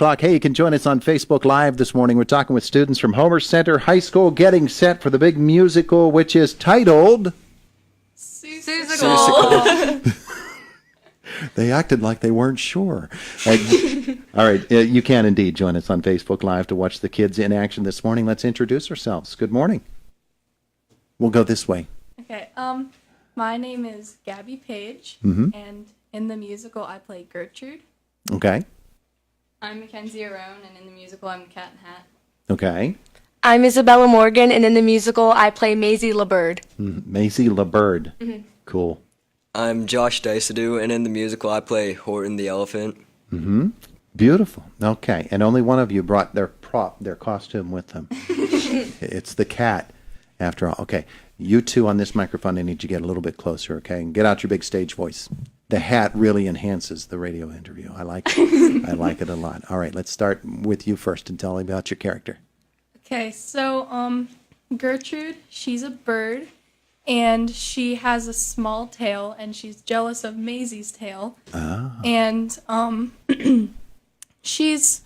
o'clock. Hey, you can join us on Facebook Live this morning. We're talking with students from Homer Center High School getting set for the big musical, which is titled Seussical. They acted like they weren't sure. All right, you can indeed join us on Facebook Live to watch the kids in action this morning. Let's introduce ourselves. Good morning. We'll go this way. Okay, my name is Gabby Page, Mm-hmm. and in the musical I play Gertrude. Okay. I'm Mackenzie Arone, and in the musical I'm Cat and Hat. Okay. I'm Isabella Morgan, and in the musical I play Maisie LeBird. Maisie LeBird. Mm-hmm. Cool. I'm Josh Dicedoo, and in the musical I play Horton the Elephant. Mm-hmm. Beautiful. Okay. And only one of you brought their costume with them. It's the cat, after all. Okay. You two on this microphone, I need you to get a little bit closer, okay? And get out your big stage voice. The hat really enhances the radio interview. I like it. I like it a lot. All right. Let's start with you first and tell me about your character. Okay, so Gertrude, she's a bird, and she has a small tail, and she's jealous of Maisie's tail. Ah. And she's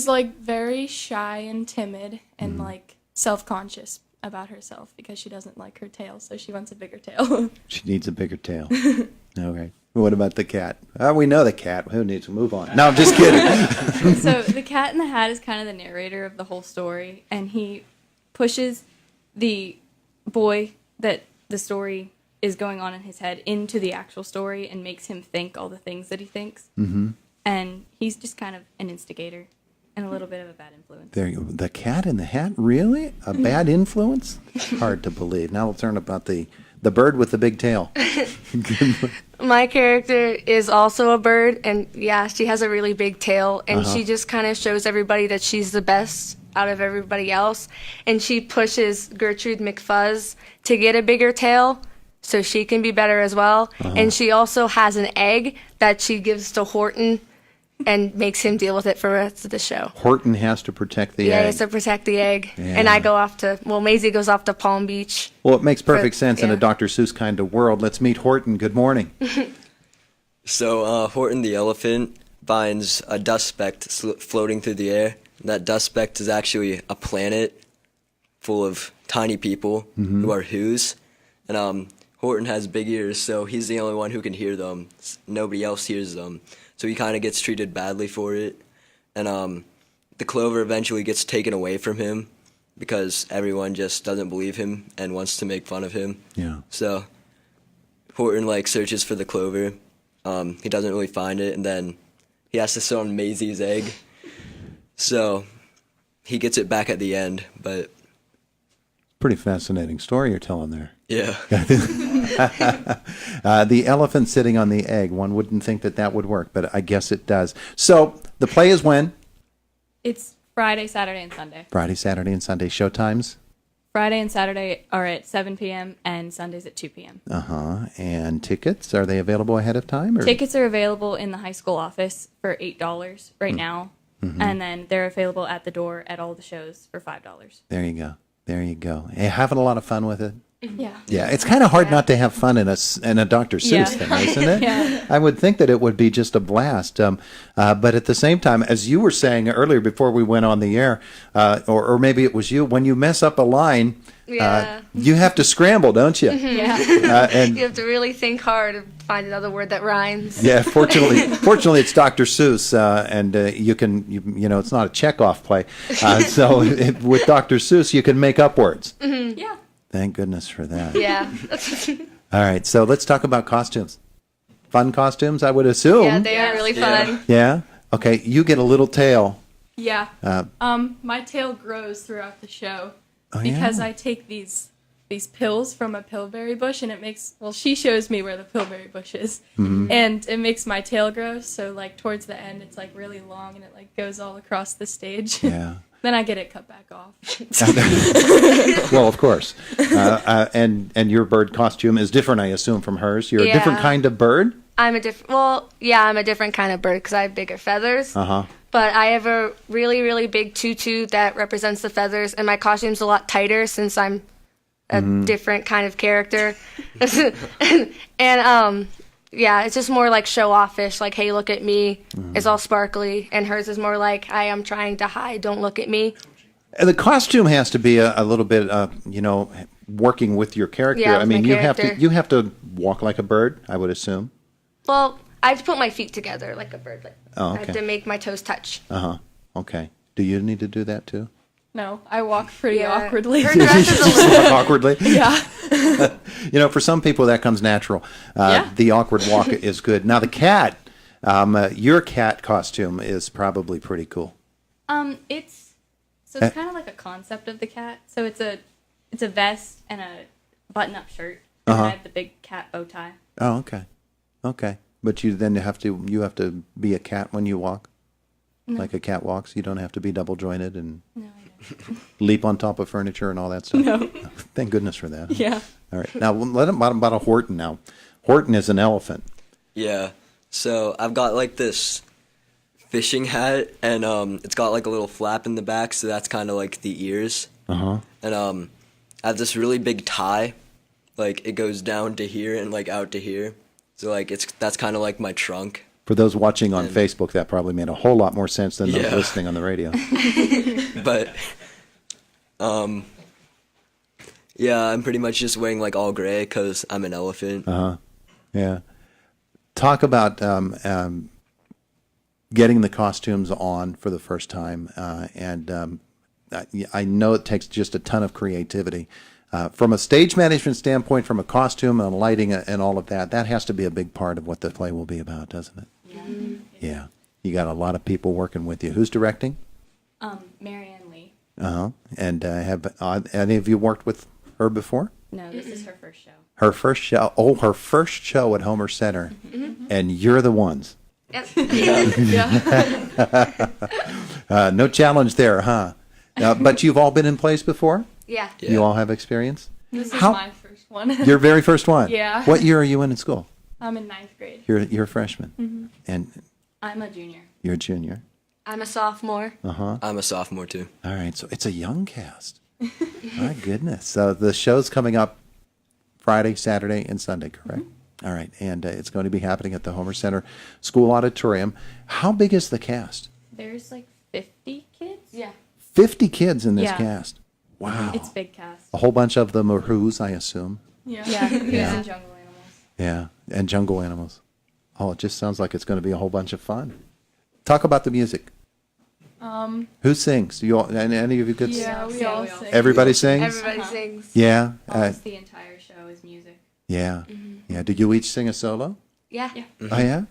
like very shy and timid and like self-conscious about herself because she doesn't like her tail, so she wants a bigger tail. She needs a bigger tail. Okay. What about the cat? We know the cat. Who needs to move on? No, I'm just kidding. So the Cat in the Hat is kind of the narrator of the whole story, and he pushes the boy that the story is going on in his head into the actual story and makes him think all the things that he thinks. Mm-hmm. And he's just kind of an instigator and a little bit of a bad influence. There you go. The Cat in the Hat? Really? A bad influence? Hard to believe. Now we'll turn about the bird with the big tail. My character is also a bird, and yeah, she has a really big tail, and she just kind of shows everybody that she's the best out of everybody else, and she pushes Gertrude McFuzz to get a bigger tail so she can be better as well. And she also has an egg that she gives to Horton and makes him deal with it for the rest of the show. Horton has to protect the Yeah, egg. he has to protect the egg. Yeah. And I go off to, Maisie goes off to Palm Beach. Well, it makes perfect sense in a yeah. Dr. Seuss kind of world. Let's meet Horton. Good morning. So Horton the Elephant finds a dust speck floating through the air. And that dust speck is actually a planet full of tiny people who are Who's. And Horton has big ears, so he's the only one who can hear them. Nobody else hears them. So he kind of gets treated badly for it. And the clover eventually gets taken away from him because everyone just doesn't believe him and wants to make fun of him. Yeah. So Horton searches for the clover. He doesn't really find it, and then he has to sit on Maisie's egg. So he gets it back at the end, but Pretty fascinating story you're telling there. yeah. The elephant sitting on the egg. One wouldn't think that would work, but I guess it does. So the play is when? It's Friday, Saturday, and Sunday. Friday, Saturday, and Sunday. Showtimes? Friday and Saturday are at 7 p.m. and Sundays at 2 p.m. And tickets, are they available ahead of time? Or? Tickets are available in the high school office for $8 right now, and then they're available at the door at all the shows for $5. There you go. There you go. Hey, having a lot of fun with it? Yeah. Yeah, it's kind of hard not to have fun in a Dr. Seuss thing, isn't it? Yeah. I would think that it would be just a blast. But at the same time, as you were saying earlier before we went on the air, or maybe it was you, when you mess up a line, you have to scramble, don't you? Yeah. And You have to really think hard to find another word that rhymes. yeah, fortunately, it's Dr. Seuss, and you know, it's not a checkoff play. So with Dr. Seuss, you can make up words. Yeah. Thank goodness for that. Yeah. All right, so let's talk about costumes. Fun costumes, I would assume. Yeah, they are really fun. Yeah? Okay, you get a little tail. Yeah. My tail grows throughout the show Oh, because yeah? I take these pills from a pillberry bush, and it makes, she shows me where the pillberry bush is, and it makes my tail grow, so towards the end it's really long, and it goes all across the stage. Yeah. Then I get it cut back off. Well, of course. And your bird costume is different, I assume, from hers. You're a different Yeah. kind of bird? I'm a different kind of bird because I have bigger feathers. Uh-huh. But I have a really, really big tutu that represents the feathers, and my costume's a lot tighter since I'm a different kind of character. and Yeah, it's just more like show offish, like, hey, look at me. It's all sparkly. And hers is more like, I am trying to hide, don't look at me. And the costume has to be a little bit, working with your character. Yeah, I with mean, my you have character. to walk like a bird, I would assume. Well, I have to put my feet together like a bird. Like, Oh, I have okay. to make my toes touch. Okay. Do you need to do that too? No, I walk pretty Yeah. awkwardly. Her dress is a little... Walk awkwardly. Yeah. For some people that comes natural. Yeah. The awkward walk is good. Now the cat, your cat costume is probably pretty cool. It's kind of like a concept of the cat. So it's a vest and a button-up shirt. And I have the big cat bow tie. Oh, okay. Okay. But you have to be a cat when you walk? Like a cat walks? You don't have to be double jointed and leap on top of furniture and all that stuff? No. Thank goodness for that. Yeah. All right. Now, let him about a Horton now. Horton is an elephant. Yeah. So I've got like this fishing hat, and it's got like a little flap in the back, so that's kind of like the ears. Uh-huh. And I have this really big tie, like it goes down to here and like out to here. So like that's kind of like my trunk. For those watching on Facebook, that probably made a whole lot more sense than those Yeah. listening on the radio. But yeah, I'm pretty much just wearing like all gray because I'm an elephant. Yeah. Talk about getting the costumes on for the first time. I know it takes just a ton of creativity. From a stage management standpoint, from a costume and lighting and all of that, that has to be a big part of what the play will be about, doesn't it? Yeah. Yeah. You got a lot of people working with you. Who's directing? Marianne Lee. Uh-huh. And have any of you worked with her before? No, this is her first show. Her first show. Oh, her first show at Homer Center. And you're the ones. Yep. Yeah. No challenge there, huh? But you've all been in plays before? Yeah. Yeah. You all have experience? This is How- my first one. Your very first one? Yeah. What year are you in school? I'm in 9th grade. You're a freshman. And I'm a junior. you're a junior. I'm a sophomore. I'm a sophomore too. All right, so it's a young cast. My goodness. So the show's coming up Friday, Saturday, and Sunday, correct? All right, and it's going to be happening at the Homer Center School Auditorium. How big is the cast? There's like 50 kids. Yeah. 50 kids in this Yeah. cast. Wow. It's big cast. A whole bunch of them are Who's, I assume. Yeah. Who's in Jungle Animals. Yeah, and jungle animals. Oh, it just sounds like it's going to be a whole bunch of fun. Talk about the music. Who sings? You all, and any of you could? Yeah, we all sing. Everybody sings. Everybody sings. Yeah. Almost the entire show is music. Yeah. Yeah. Did you each sing a solo? Yeah. Oh yeah.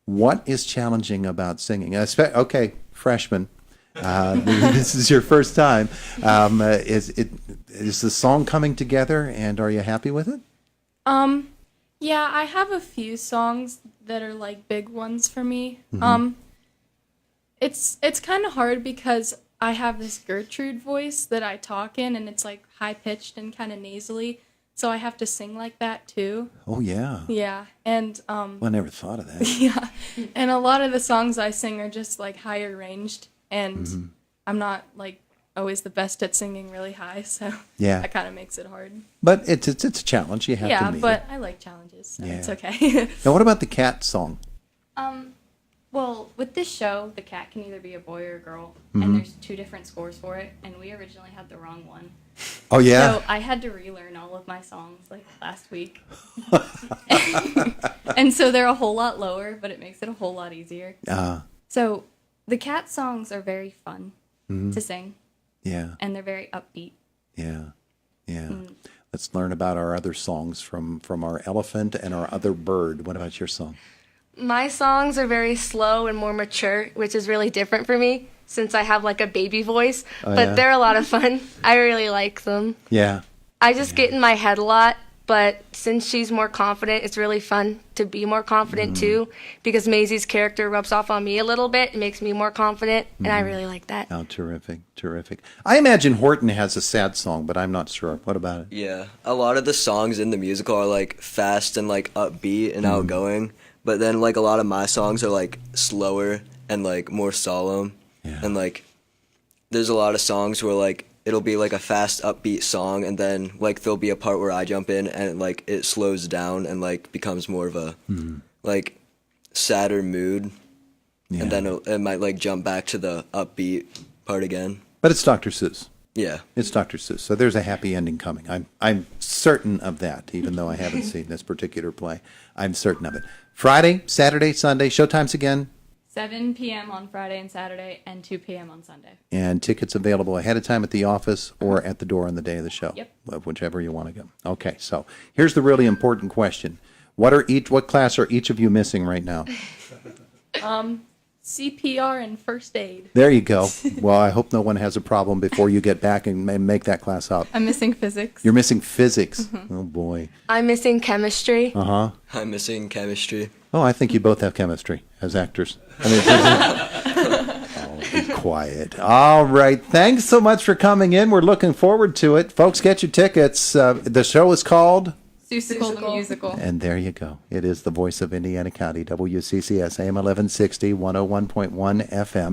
What is challenging about singing? Okay, freshman. This is your first time. Is the song coming together, and are you happy with it? Yeah, I have a few songs that are like big ones for me. It's kind of hard because I have this Gertrude voice that I talk in, and it's like high pitched and kind of nasally, so I have to sing like that too. Oh yeah. Yeah, and Well, I never thought of that. yeah, and a lot of the songs I sing are just like higher ranged, and I'm not like always the best at singing really high, so Yeah. that kind of makes it hard. But it's a challenge. You have to Yeah, meet but it. I like challenges, so Yeah. it's okay. Now, what about the cat song? Well, with this show, the cat can either be a boy or a girl, and there's 2 different scores for it, and we originally had the wrong one. Oh yeah. So I had to relearn all of my songs like last week. And so they're a whole lot lower, but it makes it a whole lot easier. So the cat songs are very fun to sing, Yeah. and they're very upbeat. Yeah. Yeah. Let's learn about our other songs from our elephant and our other bird. What about your song? My songs are very slow and more mature, which is really different for me since I have like a baby voice. But yeah? they're a lot of fun. I really like them. Yeah. I just get in my head a lot, but since she's more confident, it's really fun to be more confident too, because Maisie's character rubs off on me a little bit. It makes me more confident, and I really like that. Oh, terrific. Terrific. I imagine Horton has a sad song, but I'm not sure. What about it? Yeah, a lot of the songs in the musical are like fast and like upbeat and outgoing, but then like a lot of my songs are like slower and like more solemn. Yeah. And like there's a lot of songs where like it'll be like a fast, upbeat song, and then like there'll be a part where I jump in, and like it slows down and like becomes more of a like sadder mood, Yeah. and then it might like jump back to the upbeat part again. But it's Dr. Seuss. Yeah. It's Dr. Seuss. So there's a happy ending coming. I'm certain of that, even though I haven't seen this particular play. I'm certain of it. Friday, Saturday, Sunday, showtimes again, 7 p.m. on Friday and Saturday, and 2 p.m. on Sunday. and tickets available ahead of time at the office or at the door on the day of the show. Yep. Whichever you want to go. Okay, so here's the really important question. What class are each of you missing right now? CPR and first aid. There you go. Well, I hope no one has a problem before you get back and make that class up. I'm missing physics. You're missing physics. Oh, boy. I'm missing chemistry. Uh-huh. I'm missing chemistry. Oh, I think you both have chemistry as actors. I mean, oh, be quiet. All right. Thanks so much for coming in. We're looking forward to it. Folks, get your tickets. The show is called Seussical the Musical. And there you go. It is the voice of Indiana County, WCCS AM 1160, 101.1 FM.